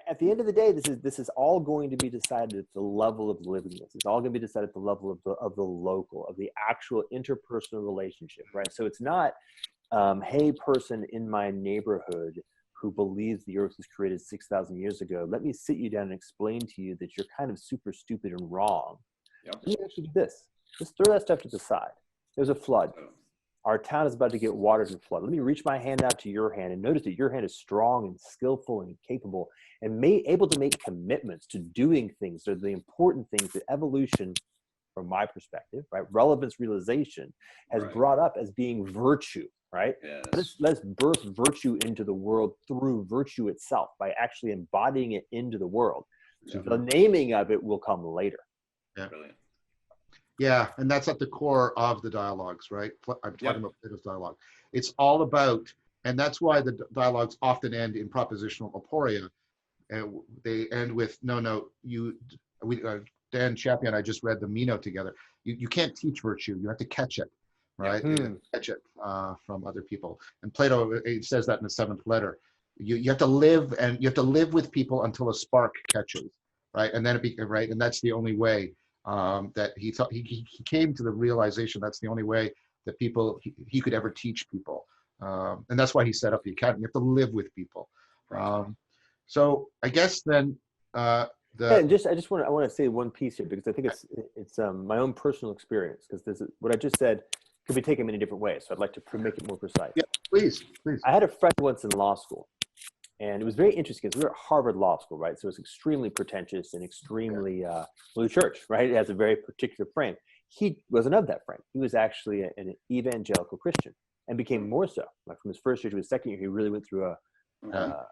at the end of the day, this is all going to be decided at the level of livingness. It's all going to be decided at the level of the local, of the actual interpersonal relationship, right? So it's not, hey, person in my neighborhood who believes the earth was created 6,000 years ago, let me sit you down and explain to you that you're kind of super stupid and wrong. Yep. Let me actually do this. Just throw that stuff to the side. There's a flood. Our town is about to get watered and flooded. Let me reach my hand out to your hand and notice that your hand is strong and skillful and capable and able to make commitments to doing things. So the important things that evolution, from my perspective, right, relevance realization has brought up as being virtue, right? Yes. Let's birth virtue into the world through virtue itself by actually embodying it into the world. So the naming of it will come later. Yeah. Brilliant. Yeah, and that's at the core of the dialogues, right? I'm talking about Plato's dialogue. It's all about, and that's why the dialogues often end in propositional aporia. And they end with, no, Dan Chappie and I just read the Meno together. You can't teach virtue, you have to catch it, right? Catch it from other people. And Plato says that in the 7th letter. You have to live, and you have to live with people until a spark catches, right? And then right, and that's the only way. That he thought he came to the realization that's the only way that he could ever teach people, and that's why he set up the academy. You have to live with people. So I guess then I want to say one piece here, because I think it's my own personal experience, because what I just said could be taken many different ways. So I'd like to make it more precise. Yeah, please. I had a friend once in law school. And it was very interesting because we were at Harvard Law School, right? So it's extremely pretentious and extremely, the church, right? It has a very particular frame. He wasn't of that frame. He was actually an evangelical Christian and became more so. Like from his first year to his second year, he really went through a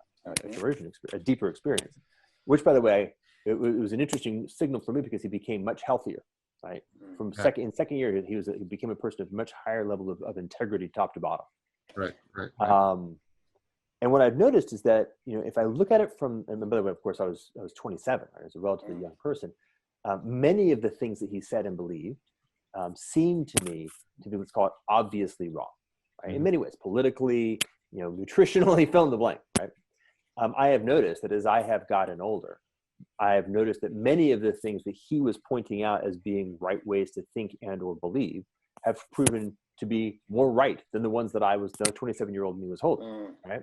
deeper experience, which, by the way, it was an interesting signal for me because he became much healthier, right? From second year, he became a person of much higher level of integrity, top to bottom. Right. And what I've noticed is that, if I look at it from, and by the way, of course, I was 27, right? I was a relatively young person. Many of the things that he said and believed seemed to me to be what's called obviously wrong, right? In many ways, politically, nutritionally, fill in the blank, right? I have noticed that as I have gotten older, I have noticed that many of the things that he was pointing out as being right ways to think and or believe have proven to be more right than the ones that the 27-year-old me was holding, right?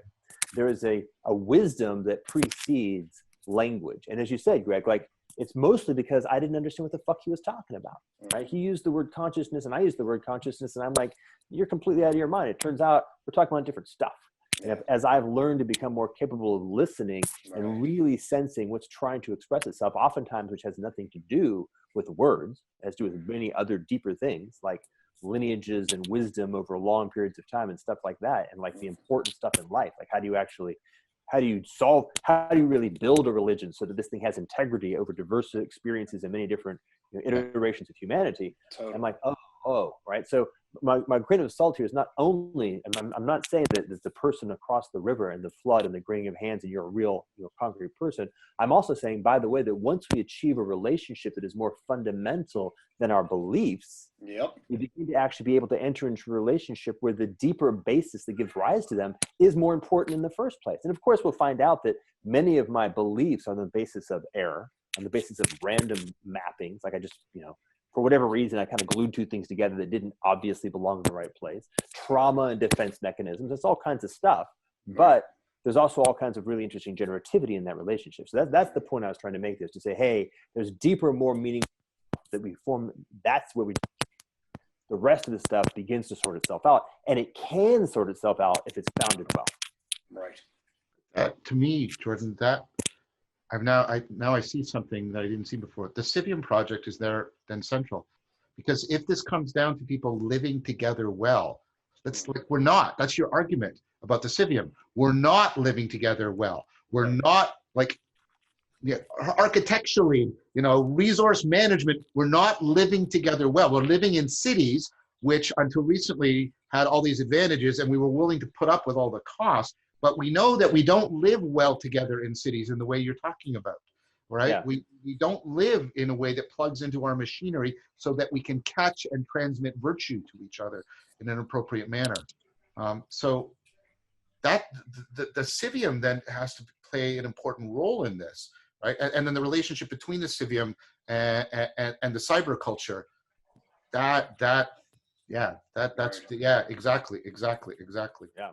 There is a wisdom that precedes language. And as you said, Greg, like it's mostly because I didn't understand what the fuck he was talking about, right? He used the word consciousness and I used the word consciousness, and I'm like, you're completely out of your mind. It turns out we're talking about different stuff. And as I've learned to become more capable of listening and really sensing what's trying to express itself, oftentimes which has nothing to do with words, has to do with many other deeper things like lineages and wisdom over long periods of time and stuff like that, and like the important stuff in life, like how do you really build a religion so that this thing has integrity over diverse experiences and many different iterations of humanity. Totally. I'm like, oh, right. So my grain of salt here is not only, and I'm not saying that there's the person across the river and the flood and the graying of hands and you're a real concrete person. I'm also saying, by the way, that once we achieve a relationship that is more fundamental than our beliefs, we begin to actually be able to enter into a relationship where the deeper basis that gives rise to them is more important in the first place. And of course, we'll find out that many of my beliefs are on the basis of error, on the basis of random mappings, like I just, for whatever reason, I kind of glued two things together that didn't obviously belong in the right place. Trauma and defense mechanisms, it's all kinds of stuff. But there's also all kinds of really interesting generativity in that relationship. So that's the point I was trying to make, this to say, hey, there's deeper, more meaning that we form. That's where the rest of the stuff begins to sort itself out. And it can sort itself out if it's founded well. Right. To me, Jordan, I see something that I didn't see before. The Civium project is there then central, because if this comes down to people living together well, that's your argument about the Civium. We're not living together well. We're not architecturally, resource management, we're not living together well. We're living in cities which until recently had all these advantages and we were willing to put up with all the costs. But we know that we don't live well together in cities in the way you're talking about, right? Yeah. We don't live in a way that plugs into our machinery so that we can catch and transmit virtue to each other in an appropriate manner. So that the Civium then has to play an important role in this, right? And then the relationship between the civium and the cyber culture, that's Right. yeah, exactly. Yeah.